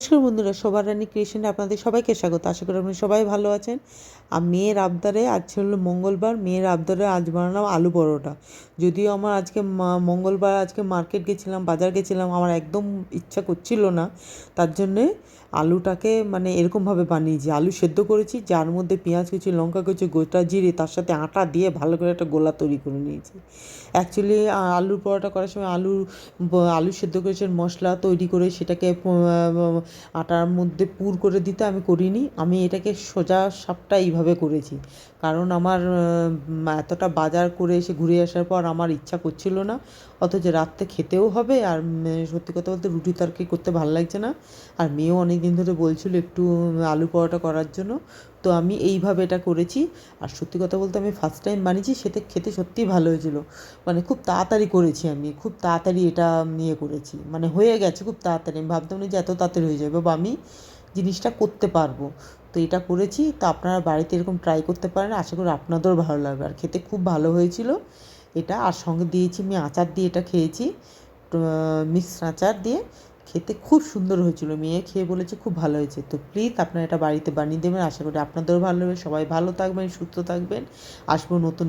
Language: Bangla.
নমস্কার বন্ধুরা, শোভা রানী ক্রিয়েশনে আপনাদের সবাইকে স্বাগত। আশা করি আপনি সবাই ভালো আছেন। আর মেয়ের আবদারে, আজ হলো মঙ্গলবার, মেয়ের আবদারে আজ বানালাম আলু পরোটা। যদিও আমার আজকে মঙ্গলবার, আজকে মার্কেট গেছিলাম, বাজার গেছিলাম, আমার একদম ইচ্ছা করছিল না। তার জন্যে আলুটাকে এরকমভাবে বানিয়েছি। আলু সেদ্ধ করেছি, যার মধ্যে পেঁয়াজ কুচি, লঙ্কা কুচি, গোটা জিরে, তার সাথে আটা দিয়ে ভালো করে একটা গোলা তৈরি করে নিয়েছি। অ্যাকচুয়ালি আলুর পরোটা করার সময় আলু সেদ্ধ করেছেন, মশলা তৈরি করে সেটাকে আটার মধ্যে পুর করে দিতে আমি করিনি। আমি এটাকে সোজা সাপটা এইভাবে করেছি, কারণ আমার এতটা বাজার করে এসে ঘুরে আসার পর আমার ইচ্ছা করছিল না, অথচ রাত্রে খেতেও হবে। আর সত্যি কথা বলতে রুটি তরকারি করতে ভালো লাগছে না। আর মেয়েও অনেক দিন ধরে বলছিল একটু আলু পরোটা করার জন্য, তো আমি এইভাবে এটা করেছি। আর সত্যি কথা বলতে আমি ফার্স্ট টাইম বানিয়েছি, সেটা খেতে সত্যিই ভালো হয়েছিল। খুব তাড়াতাড়ি করেছি, আমি খুব তাড়াতাড়ি এটা নিয়ে করেছি, হয়ে গেছে খুব তাড়াতাড়ি। আমি ভাবতাম না যে এত তাড়াতাড়ি হয়ে যাবে বা আমি জিনিসটা করতে পারবো। তো এটা করেছি, তো আপনারা বাড়িতে এরকম ট্রাই করতে পারেন, আশা করি আপনাদেরও ভালো লাগবে। আর খেতে খুব ভালো হয়েছিল এটা। আর সঙ্গে দিয়েছি আমি আচার দিয়ে, এটা খেয়েছি মিক্সড আচার দিয়ে, খেতে খুব সুন্দর হয়েছিল। মেয়ে খেয়ে বলেছে খুব ভালো হয়েছে। তো প্লিজ আপনারা এটা বাড়িতে বানিয়ে দেবেন, আশা করি আপনাদেরও ভালো হবে। সবাই ভালো থাকবেন, সুস্থ থাকবেন। আসবো নতুন